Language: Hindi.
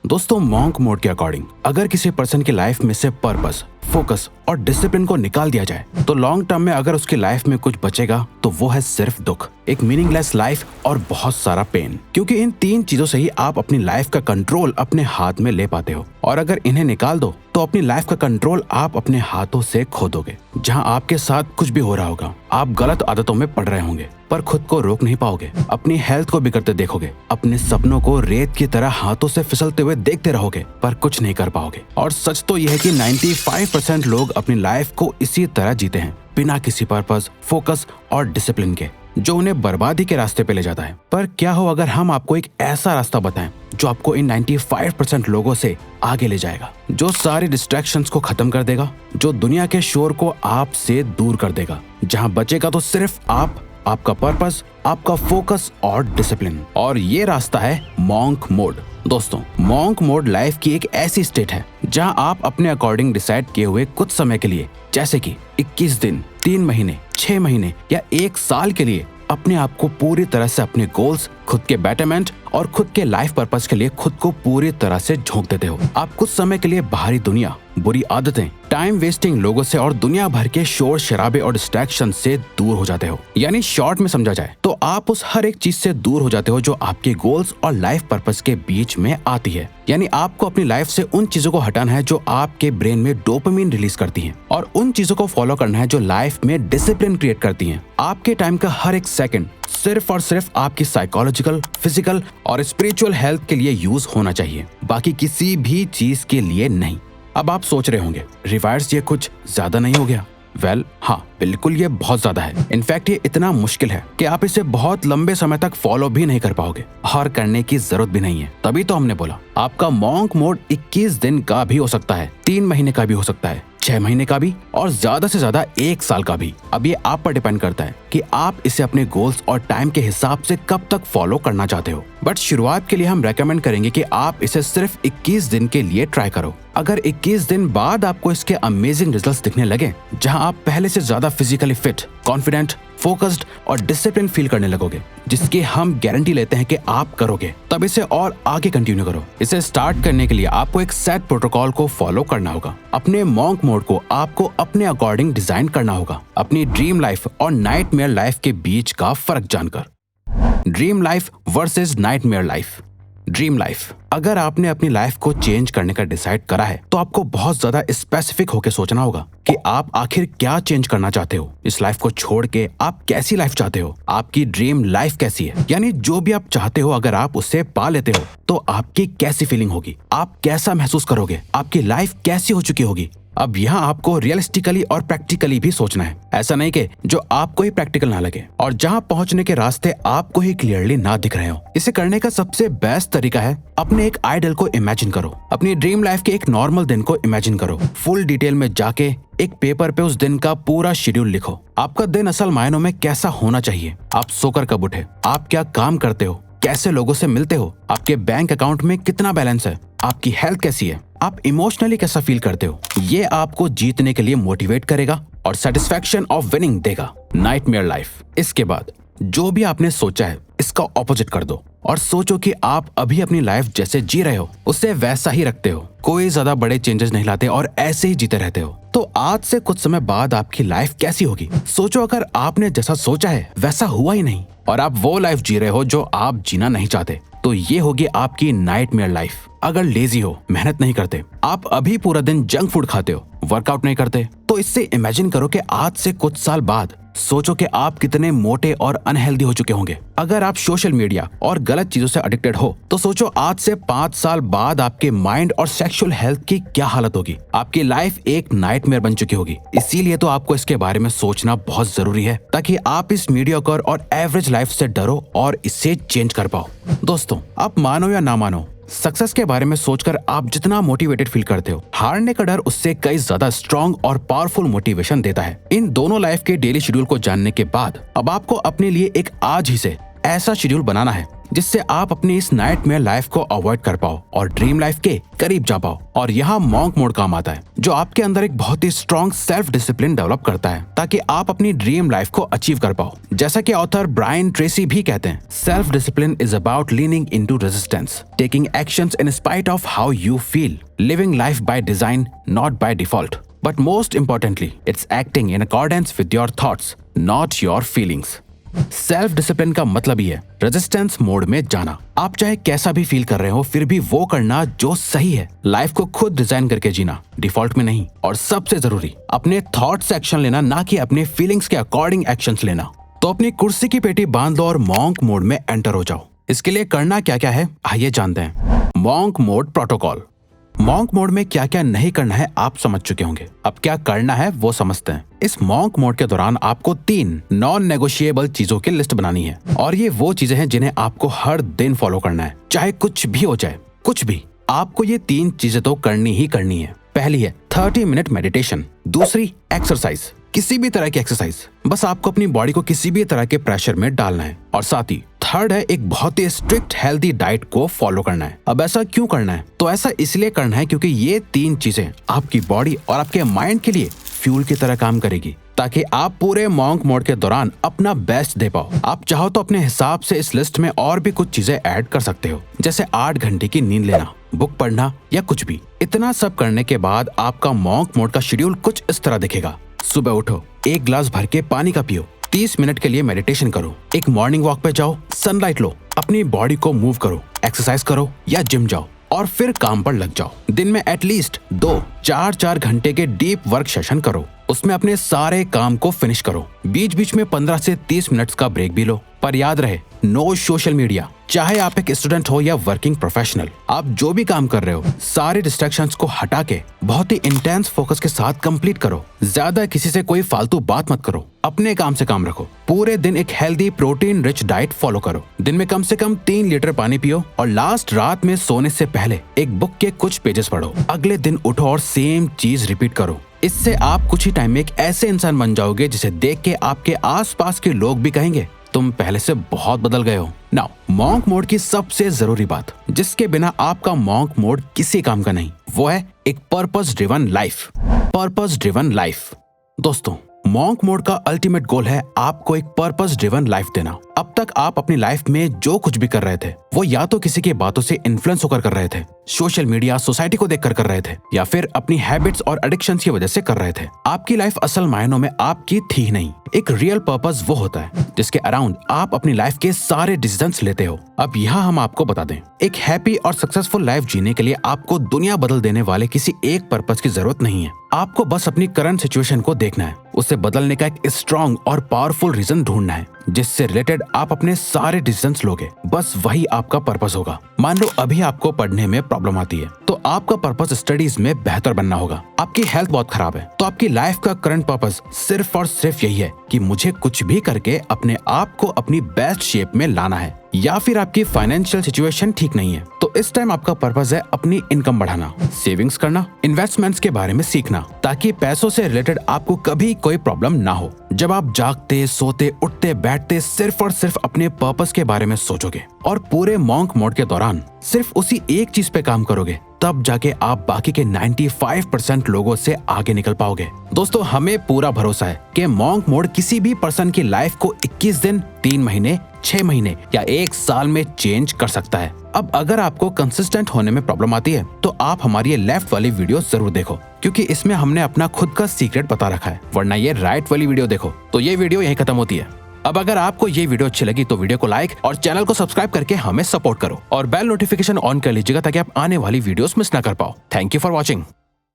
दोस्तों, मॉन्क मोड के अकॉर्डिंग अगर किसी पर्सन की लाइफ में से पर्पस, फोकस और डिसिप्लिन को निकाल दिया जाए तो लॉन्ग टर्म में अगर उसकी लाइफ में कुछ बचेगा तो वो है सिर्फ दुख, एक मीनिंगलेस लाइफ और बहुत सारा पेन। क्योंकि इन तीन चीजों से ही आप अपनी लाइफ का कंट्रोल अपने हाथ में ले पाते हो, और अगर इन्हें निकाल दो तो अपनी लाइफ का कंट्रोल आप अपने हाथों से खो दोगे। जहां आपके साथ कुछ भी हो रहा होगा, आप गलत आदतों में पड़ रहे होंगे पर खुद को रोक नहीं पाओगे, अपनी हेल्थ को बिगड़ते देखोगे, अपने सपनों को रेत की तरह हाथों से फिसलते हुए देखते रहोगे पर कुछ नहीं कर पाओगे। और सच तो यह है कि 95% लोग अपनी लाइफ को इसी तरह जीते हैं, बिना किसी पर्पस, फोकस और डिसिप्लिन के, जो उन्हें बर्बादी के रास्ते पे ले जाता है। पर क्या हो अगर हम आपको एक ऐसा रास्ता बताएं जो आपको इन 95% लोगों से आगे ले जाएगा, जो सारी डिस्ट्रैक्शंस को खत्म कर देगा, जो दुनिया के शोर को आपसे दूर कर देगा, जहां बचेगा तो सिर्फ आप, आपका पर्पस, आपका फोकस और डिसिप्लिन। और ये रास्ता है मॉन्क मोड। दोस्तों, मॉन्क मोड लाइफ की एक ऐसी स्टेट है जहां आप अपने अकॉर्डिंग डिसाइड किए हुए कुछ समय के लिए, जैसे कि 21 दिन, 3 महीने, 6 महीने या 1 साल के लिए अपने आप को पूरी तरह से अपने गोल्स, खुद के बेटरमेंट और खुद के लाइफ पर्पस के लिए खुद को पूरी तरह से झोंक देते हो। आप कुछ समय के लिए बाहरी दुनिया, बुरी आदतें, टाइम वेस्टिंग लोगों से और दुनिया भर के शोर शराबे और डिस्ट्रैक्शन से दूर हो जाते हो। यानी शॉर्ट में समझा जाए तो आप उस हर एक चीज से दूर हो जाते हो जो आपके गोल्स और लाइफ पर्पस के बीच में आती है। यानी आपको अपनी लाइफ से उन चीजों को हटाना है जो आपके ब्रेन में डोपामिन रिलीज करती हैं, और उन चीजों को फॉलो करना है जो लाइफ में डिसिप्लिन क्रिएट करती हैं। आपके टाइम का हर एक सेकंड सिर्फ और सिर्फ आपकी साइकोलॉजिकल, फिजिकल और स्पिरिचुअल हेल्थ के लिए यूज होना चाहिए, बाकी किसी भी चीज के लिए नहीं। अब आप सोच रहे होंगे, रिवाइर्स ये कुछ ज्यादा नहीं हो गया? वेल, हाँ, बिल्कुल ये बहुत ज्यादा है। इनफैक्ट ये इतना मुश्किल है कि आप इसे बहुत लंबे समय तक फॉलो भी नहीं कर पाओगे और करने की जरूरत भी नहीं है। तभी तो हमने बोला आपका मॉन्क मोड 21 दिन का भी हो सकता है, 3 महीने का भी हो सकता है, 6 महीने का भी, और ज्यादा से ज्यादा 1 साल का भी। अब ये आप पर डिपेंड करता है कि आप इसे अपने गोल्स और टाइम के हिसाब से कब तक फॉलो करना चाहते हो। बट शुरुआत के लिए हम रेकमेंड करेंगे कि आप इसे सिर्फ 21 दिन के लिए ट्राई करो। अगर 21 दिन बाद आपको इसके अमेजिंग रिजल्ट्स दिखने लगे, जहां आप पहले से ज्यादा फिजिकली फिट, कॉन्फिडेंट, फोकस्ड और डिसिप्लिन फील करने लगोगे, जिसकी हम गारंटी लेते हैं कि आप करोगे, तब इसे और आगे कंटिन्यू करो। इसे स्टार्ट करने के लिए आपको एक सेट प्रोटोकॉल को फॉलो करना होगा। अपने मॉन्क मोड को आपको अपने अकॉर्डिंग डिजाइन करना होगा, अपनी ड्रीम लाइफ और नाइटमेयर लाइफ के बीच का फर्क जानकर। Dream life versus nightmare life. Dream life, अगर आपने अपनी लाइफ को चेंज करने का डिसाइड करा है तो आपको बहुत ज्यादा स्पेसिफिक होकर सोचना होगा कि आप आखिर क्या चेंज करना चाहते हो। इस लाइफ को छोड़ के आप कैसी लाइफ चाहते हो, आपकी ड्रीम लाइफ कैसी है। यानी जो भी आप चाहते हो अगर आप उसे पा लेते हो तो आपकी कैसी फीलिंग होगी, आप कैसा महसूस करोगे, आपकी लाइफ कैसी हो चुकी होगी। अब यहाँ आपको रियलिस्टिकली और प्रैक्टिकली भी सोचना है। ऐसा नहीं कि जो आपको ही प्रैक्टिकल ना लगे और जहाँ पहुँचने के रास्ते आपको ही क्लियरली ना दिख रहे हो। इसे करने का सबसे बेस्ट तरीका है अपने एक आइडल को इमेजिन करो। अपनी ड्रीम लाइफ के एक नॉर्मल दिन को इमेजिन करो। फुल डिटेल में जाके एक पेपर पे उस दिन का पूरा शेड्यूल लिखो। आपका दिन असल मायनों में कैसा होना चाहिए, आप सोकर कब उठे, आप क्या काम करते हो, कैसे लोगों से मिलते हो, आपके बैंक अकाउंट में कितना बैलेंस है, आपकी हेल्थ कैसी है, आप इमोशनली कैसा फील करते हो। ये आपको जीतने के लिए मोटिवेट करेगा और सेटिस्फैक्शन ऑफ विनिंग देगा। Nightmare life. इसके बाद जो भी आपने सोचा है इसका ऑपोजिट कर दो और सोचो कि आप अभी अपनी लाइफ जैसे जी रहे हो उससे वैसा ही रखते हो, कोई ज्यादा बड़े चेंजेस नहीं लाते और ऐसे ही जीते रहते हो। तो आज से कुछ समय बाद आपकी लाइफ कैसी होगी। सोचो अगर आपने जैसा सोचा है वैसा हुआ ही नहीं और आप वो लाइफ जी रहे हो जो आप जीना नहीं चाहते, तो ये होगी आपकी नाइटमेयर लाइफ। अगर लेजी हो, मेहनत नहीं करते, आप अभी पूरा दिन जंक फूड खाते हो, वर्कआउट नहीं करते, तो इससे इमेजिन करो कि आज से कुछ साल बाद सोचो कि आप कितने मोटे और अनहेल्दी हो चुके होंगे। अगर आप सोशल मीडिया और गलत चीजों से एडिक्टेड हो तो सोचो आज से 5 साल बाद आपके माइंड और सेक्सुअल हेल्थ की क्या हालत होगी। आपकी लाइफ एक नाइटमेयर बन चुकी होगी। इसीलिए तो आपको इसके बारे में सोचना बहुत जरूरी है ताकि आप इस मीडियोकर और एवरेज लाइफ से डरो और इसे चेंज कर पाओ। दोस्तों, आप मानो या ना मानो, सक्सेस के बारे में सोचकर आप जितना मोटिवेटेड फील करते हो, हारने का डर उससे कई ज्यादा स्ट्रॉन्ग और पावरफुल मोटिवेशन देता है। इन दोनों लाइफ के डेली शेड्यूल को जानने के बाद अब आपको अपने लिए एक आज ही से ऐसा शेड्यूल बनाना है जिससे आप अपनी इस नाइटमेयर लाइफ को अवॉइड कर पाओ और ड्रीम लाइफ के करीब जा पाओ। और यहाँ मॉन्क मोड काम आता है, जो आपके अंदर एक बहुत ही स्ट्रॉन्ग सेल्फ डिसिप्लिन डेवलप करता है ताकि आप अपनी ड्रीम लाइफ को अचीव कर पाओ। जैसा कि ऑथर ब्रायन ट्रेसी भी कहते हैं, self discipline is about leaning into resistance, taking actions in spite of how you feel, living life by design not by default, but most importantly it's acting in accordance with your thoughts not your feelings. Self discipline का मतलब ही है रेजिस्टेंस मोड में जाना। आप चाहे कैसा भी फील कर रहे हो, फिर भी वो करना जो सही है। लाइफ को खुद डिजाइन करके जीना, डिफॉल्ट में नहीं। और सबसे जरूरी, अपने थॉट से एक्शन लेना, ना कि अपने फीलिंग्स के अकॉर्डिंग एक्शंस लेना। तो अपनी कुर्सी की पेटी बांध लो और मॉन्क मोड में एंटर हो जाओ। इसके लिए करना क्या क्या है, आइए जानते हैं। Monk mode protocol. Monk mode में क्या क्या नहीं करना है आप समझ चुके होंगे। अब क्या करना है वो समझते हैं। इस मॉन्क मोड के दौरान आपको 3 नॉन नेगोशिएबल चीजों की लिस्ट बनानी है, और ये वो चीजें हैं जिन्हें आपको हर दिन फॉलो करना है, चाहे कुछ भी हो जाए। कुछ भी, आपको ये 3 चीजें तो करनी ही करनी है। पहली है 30 मिनट मेडिटेशन। दूसरी, एक्सरसाइज, किसी भी तरह की एक्सरसाइज, बस आपको अपनी बॉडी को किसी भी तरह के प्रेशर में डालना है। और साथ ही थर्ड है एक बहुत ही स्ट्रिक्ट हेल्दी डाइट को फॉलो करना है। अब ऐसा क्यों करना है? तो ऐसा इसलिए करना है क्योंकि ये 3 चीजें आपकी बॉडी और आपके माइंड के लिए फ्यूल की तरह काम करेगी, ताकि आप पूरे मॉन्क मोड के दौरान अपना बेस्ट दे पाओ। आप चाहो तो अपने हिसाब से इस लिस्ट में और भी कुछ चीजें ऐड कर सकते हो, जैसे 8 घंटे की नींद लेना, बुक पढ़ना या कुछ भी। इतना सब करने के बाद आपका मॉन्क मोड का शेड्यूल कुछ इस तरह दिखेगा। सुबह उठो, 1 गिलास भर के पानी का पियो, 30 मिनट के लिए मेडिटेशन करो, एक मॉर्निंग वॉक पे जाओ, सनलाइट लो, अपनी बॉडी को मूव करो, एक्सरसाइज करो या जिम जाओ, और फिर काम पर लग जाओ। दिन में एटलीस्ट 2-4 घंटे के डीप वर्क सेशन करो, उसमें अपने सारे काम को फिनिश करो। बीच बीच में 15 से 30 मिनट्स का ब्रेक भी लो, पर याद रहे, नो सोशल मीडिया। चाहे आप एक स्टूडेंट हो या वर्किंग प्रोफेशनल, आप जो भी काम कर रहे हो, सारे डिस्ट्रैक्शंस को हटा के बहुत ही इंटेंस फोकस के साथ कंप्लीट करो। ज्यादा किसी से कोई फालतू बात मत करो, अपने काम से काम रखो। पूरे दिन एक healthy protein rich diet follow करो। दिन में कम से कम 3 लीटर पानी पियो, और लास्ट रात में सोने से पहले एक बुक के कुछ पेजेस पढ़ो। अगले दिन उठो और सेम चीज रिपीट करो। इससे आप कुछ ही टाइम में एक ऐसे इंसान बन जाओगे जिसे देख के आपके आसपास के लोग भी कहेंगे तुम पहले से बहुत बदल गए हो। नाउ, मॉन्क मोड की सबसे जरूरी बात, जिसके बिना आपका मॉन्क मोड किसी काम का नहीं, वो है एक purpose driven life. Purpose driven life. दोस्तों, मॉन्क मोड का अल्टीमेट गोल है आपको एक पर्पस ड्रिवन लाइफ देना। अब तक आप अपनी लाइफ में जो कुछ भी कर रहे थे, वो या तो किसी की बातों से इन्फ्लुएंस होकर कर रहे थे, सोशल मीडिया, सोसाइटी को देखकर कर रहे थे, या फिर अपनी हैबिट्स और एडिक्शंस की वजह से कर रहे थे। आपकी लाइफ असल मायनों में आपकी थी ही नहीं। एक रियल पर्पस वो होता है जिसके अराउंड आप अपनी लाइफ के सारे डिसीजंस लेते हो। अब यहाँ हम आपको बता दें, एक हैप्पी और सक्सेसफुल लाइफ जीने के लिए आपको दुनिया बदल देने वाले किसी एक पर्पस की जरूरत नहीं है। आपको बस अपनी करंट सिचुएशन को देखना है, उसे बदलने का एक स्ट्रॉन्ग और पावरफुल रीजन ढूंढना है, जिससे रिलेटेड आप अपने सारे डिसीजंस लोगे। बस वही आपका पर्पस होगा। मान लो अभी आपको पढ़ने में प्रॉब्लम आती है, तो आपका पर्पस स्टडीज में बेहतर बनना होगा। आपकी हेल्थ बहुत खराब है, तो आपकी लाइफ का करंट पर्पस सिर्फ और सिर्फ यही है कि मुझे कुछ भी करके अपने आप को अपनी बेस्ट शेप में लाना है। या फिर आपकी फाइनेंशियल सिचुएशन ठीक नहीं है, तो इस टाइम आपका पर्पस है अपनी इनकम बढ़ाना, सेविंग्स करना, इन्वेस्टमेंट्स के बारे में सीखना, ताकि पैसों से रिलेटेड आपको कभी कोई प्रॉब्लम ना हो। जब आप जागते, सोते, उठते, बैठते सिर्फ और सिर्फ अपने पर्पस के बारे में सोचोगे और पूरे मॉन्क मोड के दौरान सिर्फ उसी एक चीज पे काम करोगे, तब जाके आप बाकी के 95% लोगों से आगे निकल पाओगे। दोस्तों, हमें पूरा भरोसा है कि मॉन्क मोड किसी भी पर्सन की लाइफ को 21 दिन, 3 महीने, 6 महीने या 1 साल में चेंज कर सकता है। अब अगर आपको कंसिस्टेंट होने में प्रॉब्लम आती है, तो आप हमारी ये लेफ्ट वाली वीडियो जरूर देखो, क्योंकि इसमें हमने अपना खुद का सीक्रेट बता रखा है। वरना ये राइट वाली वीडियो देखो। तो ये वीडियो यहीं खत्म होती है। अब अगर आपको ये वीडियो अच्छी लगी तो वीडियो को लाइक और चैनल को सब्सक्राइब करके हमें सपोर्ट करो, और बेल नोटिफिकेशन ऑन कर लीजिएगा ताकि आप आने वाली वीडियोस मिस ना कर पाओ। Thank you for watching.